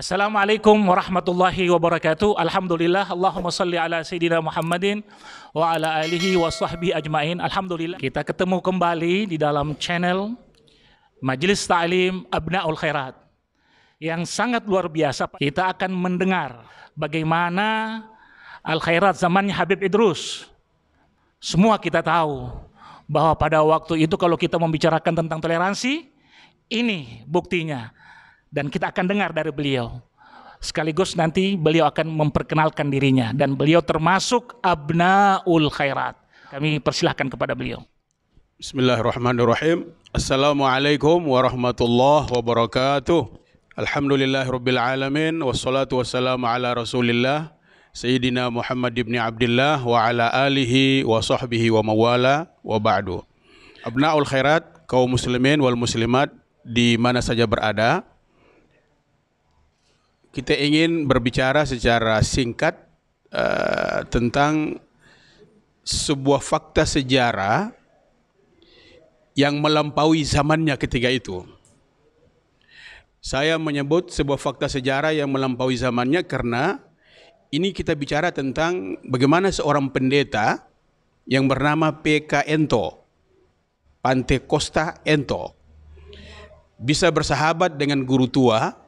Assalamualaikum warahmatullahi wabarakatuh. Alhamdulillah, Allahumma salli ala Sayyidina Muhammadin wa ala alihi wa sahbihi ajma'in. Alhamdulillah, kita ketemu kembali di dalam channel Majelis Ta'lim Abna'ul Khairat yang sangat luar biasa. Kita akan mendengar bagaimana Al-Khairat zamannya Habib Idrus. Semua kita tahu bahwa pada waktu itu kalau kita membicarakan tentang toleransi, ini buktinya. Dan kita akan dengar dari beliau. Sekaligus nanti beliau akan memperkenalkan dirinya. Dan beliau termasuk Abna'ul Khairat. Kami persilahkan kepada beliau. Bismillahirrahmanirrahim. Assalamualaikum warahmatullahi wabarakatuh. Alhamdulillahirabbil alamin wassalatu wassalamu ala Rasulillah Sayyidina Muhammad ibn Abdullah wa ala alihi wa sahbihi wa mawala wa ba'du. Abna'ul Khairat, kaum muslimin wal muslimat di mana saja berada, kita ingin berbicara secara singkat tentang sebuah fakta sejarah yang melampaui zamannya ketika itu. Saya menyebut sebuah fakta sejarah yang melampaui zamannya karena ini kita bicara tentang bagaimana seorang pendeta yang bernama P.K. Ento, Pantekosta Ento, bisa bersahabat dengan guru tua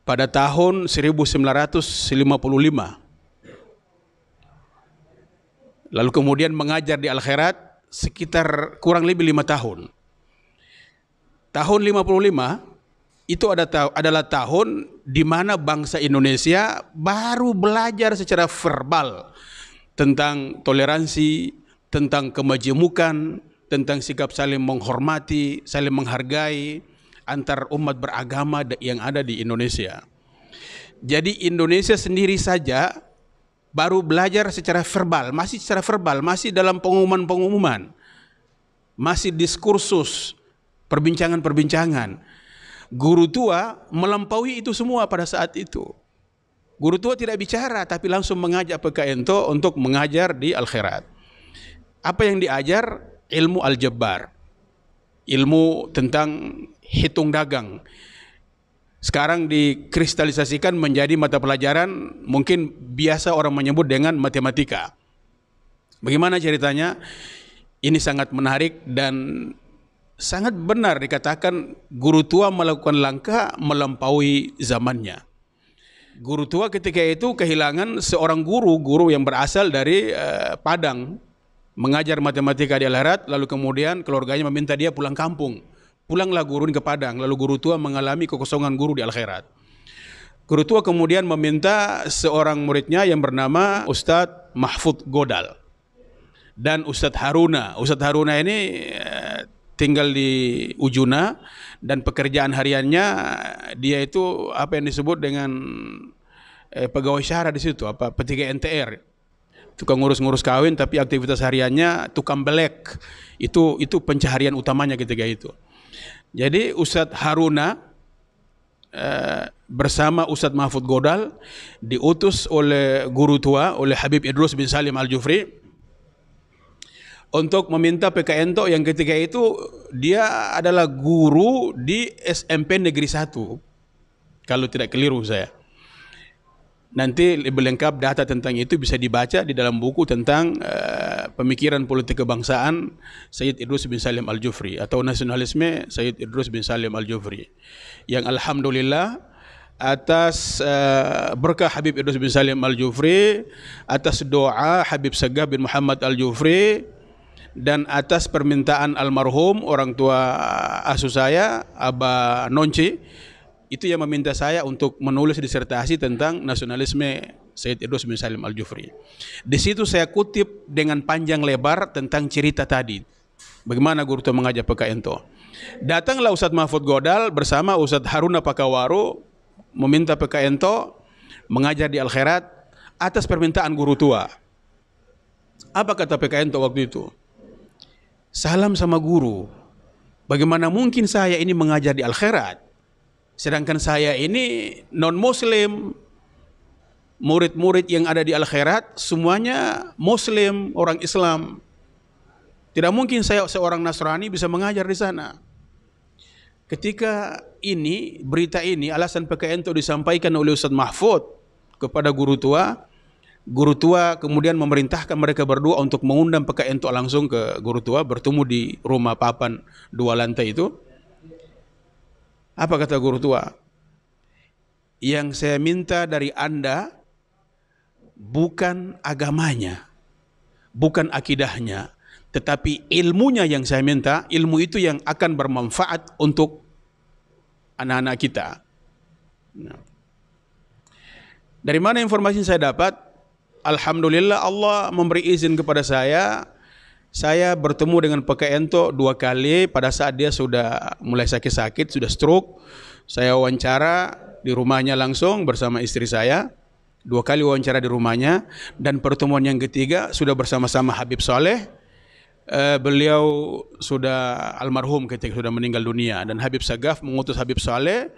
pada tahun 1955. Lalu kemudian mengajar di Al-Khairat sekitar kurang lebih 5 tahun. Tahun 55 itu adalah tahun di mana bangsa Indonesia baru belajar secara verbal tentang toleransi, tentang kemajemukan, tentang sikap saling menghormati, saling menghargai antar umat beragama yang ada di Indonesia. Jadi Indonesia sendiri saja baru belajar secara verbal, masih dalam pengumuman-pengumuman, masih diskursus, perbincangan-perbincangan. Guru tua melampaui itu semua pada saat itu. Guru tua tidak bicara, tapi langsung mengajak P.K. Ento untuk mengajar di Al-Khairat. Apa yang diajar? Ilmu Al-Jabbar, ilmu tentang hitung dagang. Sekarang dikristalisasikan menjadi mata pelajaran, mungkin biasa orang menyebut dengan matematika. Bagaimana ceritanya? Ini sangat menarik dan sangat benar dikatakan guru tua melakukan langkah melampaui zamannya. Guru tua ketika itu kehilangan seorang guru yang berasal dari Padang, mengajar matematika di Al-Khairat, lalu kemudian keluarganya meminta dia pulang kampung. Pulanglah guru ke Padang, lalu guru tua mengalami kekosongan guru di Al-Khairat. Guru tua kemudian meminta seorang muridnya yang bernama Ustadz Mahfud Godal dan Ustadz Haruna. Ustadz Haruna ini tinggal di Ujuna dan pekerjaan hariannya dia itu apa yang disebut dengan pegawai syara di situ, P3 NTR. Tukang ngurus-ngurus kawin, tapi aktivitas hariannya tukang belek. Itu pencaharian utamanya ketika itu. Jadi Ustadz Haruna bersama Ustadz Mahfud Godal diutus oleh guru tua, oleh Habib Idrus bin Salim Al-Jufri, untuk meminta P.K. Ento yang ketika itu dia adalah guru di SMP Negeri 1, kalau tidak keliru saya. Nanti lebih lengkap data tentang itu bisa dibaca di dalam buku tentang pemikiran politik kebangsaan Sayyid Idrus bin Salim Al-Jufri atau nasionalisme Sayyid Idrus bin Salim Al-Jufri, yang alhamdulillah atas berkah Habib Idrus bin Salim Al-Jufri, atas doa Habib Segaf bin Muhammad Al-Jufri, dan atas permintaan almarhum orang tua asuh saya, Aba Nonci, itu yang meminta saya untuk menulis disertasi tentang nasionalisme Sayyid Idrus bin Salim Al-Jufri. Di situ saya kutip dengan panjang lebar tentang cerita tadi, bagaimana guru tua mengajak P.K. Ento. Datanglah Ustadz Mahfud Godal bersama Ustadz Haruna Pakawaru meminta P.K. Ento mengajar di Al-Khairat atas permintaan guru tua. Apa kata P.K. Ento waktu itu? Salam sama guru, bagaimana mungkin saya ini mengajar di Al-Khairat, sedangkan saya ini non-muslim. Murid-murid yang ada di Al-Khairat semuanya muslim, orang Islam. Tidak mungkin saya seorang Nasrani bisa mengajar di sana. ketika ini, berita ini, alasan PKN itu disampaikan oleh Ustaz Mahfud kepada guru tua kemudian memerintahkan mereka berdua untuk mengundang PKN itu langsung ke guru tua, bertemu di rumah papan 2 lantai itu. Apa kata guru tua? Yang saya minta dari Anda bukan agamanya, bukan akidahnya, tetapi ilmunya yang saya minta, ilmu itu yang akan bermanfaat untuk anak-anak kita. Nah. Dari mana informasi saya dapat? Alhamdulillah Allah memberi izin kepada saya bertemu dengan PKN itu 2 kali pada saat dia sudah mulai sakit-sakit, sudah stroke. Saya wawancara di rumahnya langsung bersama istri saya. 2 kali wawancara di rumahnya, dan pertemuan yang ketiga sudah bersama-sama Habib Saleh. Beliau sudah almarhum ketika sudah meninggal dunia, dan Habib Sagaf mengutus Habib Saleh,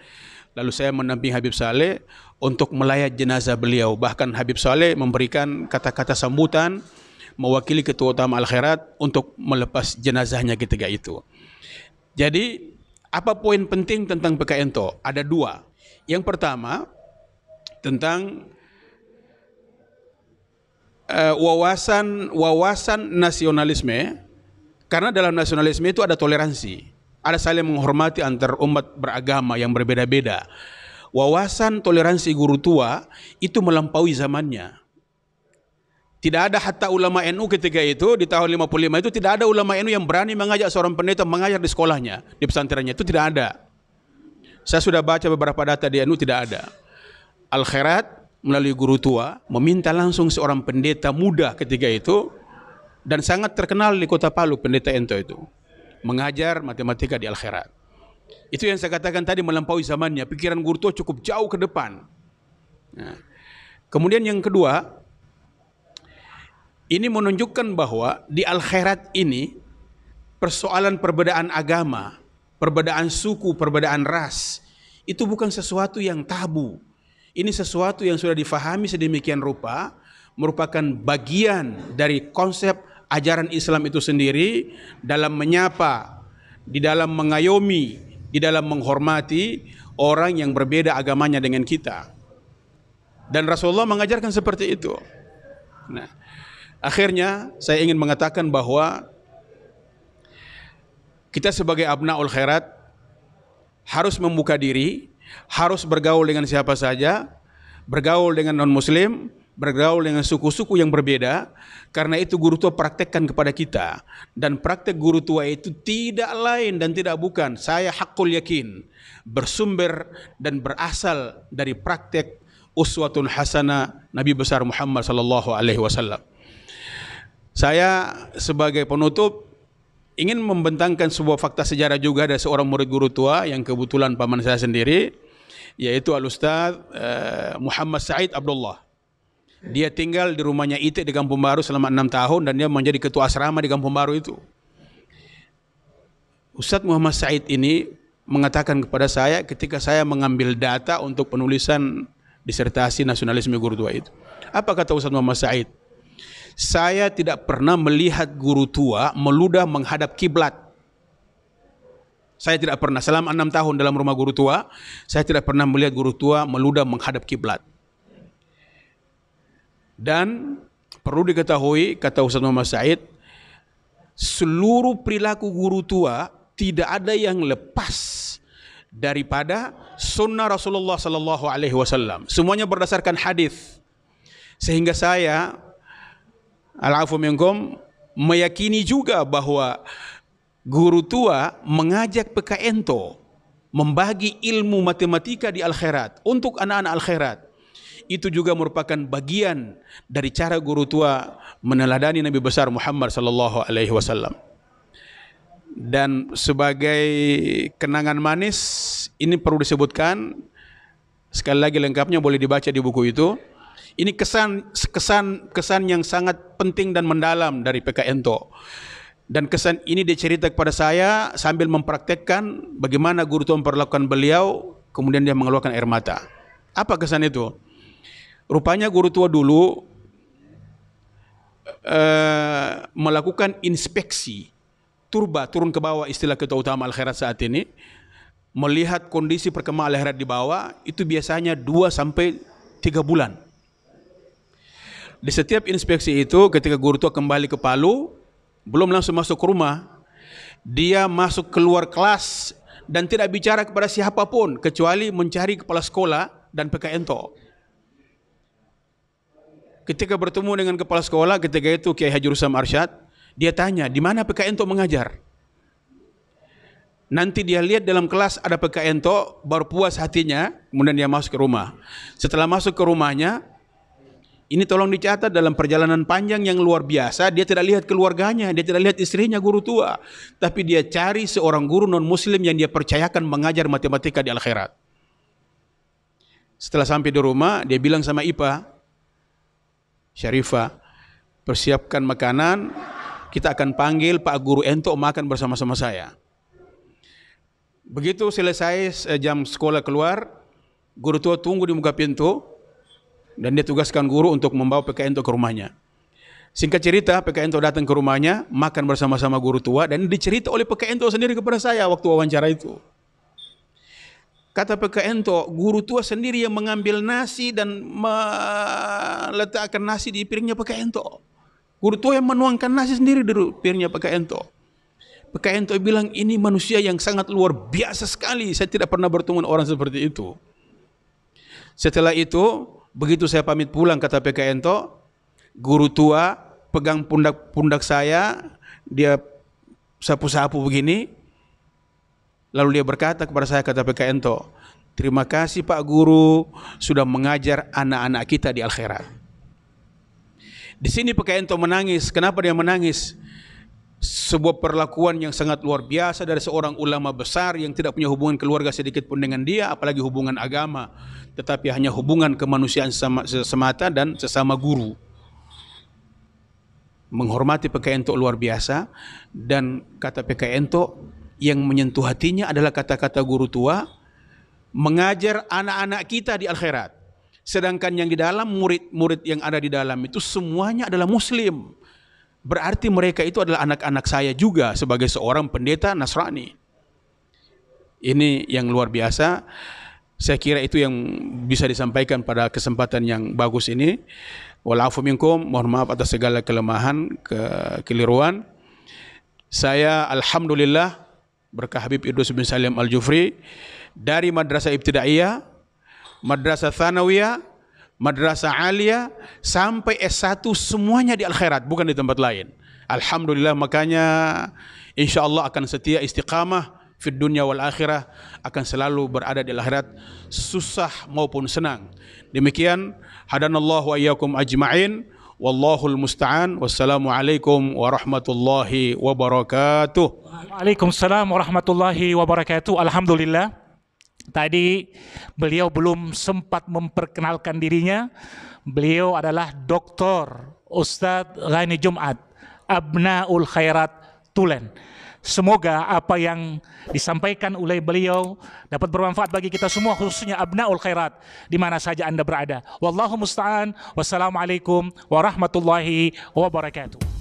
lalu saya mendampingi Habib Saleh untuk melayat jenazah beliau. Bahkan Habib Saleh memberikan kata-kata sambutan mewakili Ketua Utama Al-Khairat untuk melepas jenazahnya ketika itu. Jadi apa poin penting tentang PKN itu? Ada 2. Yang pertama tentang wawasan nasionalisme, karena dalam nasionalisme itu ada toleransi, ada saling menghormati antar umat beragama yang berbeda-beda. Wawasan toleransi guru tua itu melampaui zamannya. Tidak ada hatta ulama NU ketika itu di tahun 55 itu tidak ada ulama NU yang berani mengajak seorang pendeta mengajar di sekolahnya, di pesantrennya, itu tidak ada. Saya sudah baca beberapa data di NU, tidak ada. Al-Khairat melalui guru tua meminta langsung seorang pendeta muda ketika itu, dan sangat terkenal di Kota Palu, pendeta Ento itu mengajar matematika di Al-Khairat. Itu yang saya katakan tadi, melampaui zamannya. Pikiran guru tua cukup jauh ke depan. Nah, kemudian yang kedua, ini menunjukkan bahwa di Al-Khairat ini persoalan perbedaan agama, perbedaan suku, perbedaan ras itu bukan sesuatu yang tabu. Ini sesuatu yang sudah difahami sedemikian rupa, merupakan bagian dari konsep ajaran Islam itu sendiri, dalam menyapa, di dalam mengayomi, di dalam menghormati orang yang berbeda agamanya dengan kita. Dan Rasulullah mengajarkan seperti itu. Nah, akhirnya saya ingin mengatakan bahwa kita sebagai abnaul khairat harus membuka diri, harus bergaul dengan siapa saja, bergaul dengan non-muslim, bergaul dengan suku-suku yang berbeda, karena itu guru tua praktekkan kepada kita. Dan praktek guru tua itu tidak lain dan tidak bukan, saya hakul yakin, bersumber dan berasal dari praktek uswatun hasanah Nabi besar Muhammad sallallahu alaihi wasallam. Saya sebagai penutup ingin membentangkan sebuah fakta sejarah juga dari seorang murid guru tua yang kebetulan paman saya sendiri, yaitu Al-Ustaz Muhammad Said Abdullah. Dia tinggal di rumahnya Ite di Kampung Baru selama 6 tahun dan dia menjadi ketua asrama di Kampung Baru itu. Ustaz Muhammad Said ini mengatakan kepada saya ketika saya mengambil data untuk penulisan disertasi nasionalisme guru tua itu. Apa kata Ustaz Muhammad Said? Saya tidak pernah melihat guru tua meludah menghadap kiblat. Saya tidak pernah, selama 6 tahun dalam rumah guru tua, saya tidak pernah melihat guru tua meludah menghadap kiblat. Dan perlu diketahui, kata Ustaz Muhammad Said, seluruh perilaku guru tua tidak ada yang lepas daripada sunnah Rasulullah sallallahu alaihi wasallam. Semuanya berdasarkan hadis. Sehingga saya al-afu minkum meyakini juga bahwa guru tua mengajak PKN membagi ilmu matematika di Al-Khairat untuk anak-anak Al-Khairat. Itu juga merupakan bagian dari cara guru tua meneladani Nabi besar Muhammad sallallahu alaihi wasallam. Dan sebagai kenangan manis, ini perlu disebutkan sekali lagi, lengkapnya boleh dibaca di buku itu. Ini kesan yang sangat penting dan mendalam dari PKN Dan kesan ini dicerita kepada saya sambil mempraktekkan bagaimana guru tua memperlakukan beliau, kemudian dia mengeluarkan air mata. Apa kesan itu? Rupanya guru tua dulu melakukan inspeksi turba, turun ke bawah, istilah Ketua Utama Al-Khairat saat ini, melihat kondisi perkembangan akhirat di bawah, itu biasanya 2 sampai 3 bulan. Di setiap inspeksi itu, ketika guru tua kembali ke Palu, belum langsung masuk ke rumah, dia masuk keluar kelas dan tidak bicara kepada siapapun kecuali mencari kepala sekolah dan PKNTO. Ketika bertemu dengan kepala sekolah, ketika itu Kiai Haji Rusam Arsyad, dia tanya, di mana PKNTO mengajar? Nanti dia lihat dalam kelas ada PKNTO, baru puas hatinya, kemudian dia masuk ke rumah. Setelah masuk ke rumahnya, ini tolong dicatat, dalam perjalanan panjang yang luar biasa, dia tidak lihat keluarganya, dia tidak lihat istrinya guru tua, tapi dia cari seorang guru non-muslim yang dia percayakan mengajar matematika di akhirat. Setelah sampai di rumah, dia bilang sama Ipa, Syarifah, persiapkan makanan, kita akan panggil Pak Guru Ento makan bersama-sama saya. Begitu selesai jam sekolah keluar, guru tua tunggu di muka pintu, dan dia tugaskan guru untuk membawa PKNTO ke rumahnya. Singkat cerita, PKNTO datang ke rumahnya, makan bersama-sama guru tua, dan dicerita oleh PKNTO sendiri kepada saya waktu wawancara itu. Kata PKNTO, guru tua sendiri yang mengambil nasi dan meletakkan nasi di piringnya PKNTO. Guru tua yang menuangkan nasi sendiri di piringnya PKNTO. PKNTO bilang, ini manusia yang sangat luar biasa sekali, saya tidak pernah bertemu dengan orang seperti itu. Setelah itu, begitu saya pamit pulang, kata PKNTO, guru tua pegang pundak saya, dia sapu-sapu begini, lalu dia berkata kepada saya, kata PKNTO, terima kasih Pak Guru sudah mengajar anak-anak kita di akhirat. Di sini PKNTO menangis. Kenapa dia menangis? Sebuah perlakuan yang sangat luar biasa dari seorang ulama besar yang tidak punya hubungan keluarga sedikit pun dengan dia, apalagi hubungan agama, tetapi hanya hubungan kemanusiaan semata dan sesama guru. Menghormati PKNTO luar biasa, dan kata PKNTO yang menyentuh hatinya adalah kata-kata guru tua, mengajar anak-anak kita di akhirat. Sedangkan yang di dalam, murid-murid yang ada di dalam itu semuanya adalah muslim. Berarti mereka itu adalah anak-anak saya juga sebagai seorang pendeta Nasrani. Ini yang luar biasa. Saya kira itu yang bisa disampaikan pada kesempatan yang bagus ini. Walafu minkum, mohon maaf atas segala kelemahan, kekeliruan. Saya alhamdulillah berkah Habib Idrus bin Salim Al-Jufri dari Madrasah Ibtidaiyah, Madrasah Thanawiyah, Madrasah Aliyah sampai S1 semuanya di akhirat, bukan di tempat lain. Alhamdulillah, makanya insya Allah akan setia istiqamah fid dunya wal akhirah, akan selalu berada di akhirat susah maupun senang. Demikian, hadanallahu wa iyyakum ajma'in, wallahul musta'an, wassalamualaikum warahmatullahi wabarakatuh. Waalaikumsalam warahmatullahi wabarakatuh. Alhamdulillah. Tadi beliau belum sempat memperkenalkan dirinya. Beliau adalah Dr. Ustadz Ghani Jumat, Abnaul Khairat Tulen. Semoga apa yang disampaikan oleh beliau dapat bermanfaat bagi kita semua, khususnya Abnaul Khairat di mana saja Anda berada. Wallahu musta'an. Wassalamualaikum warahmatullahi wabarakatuh.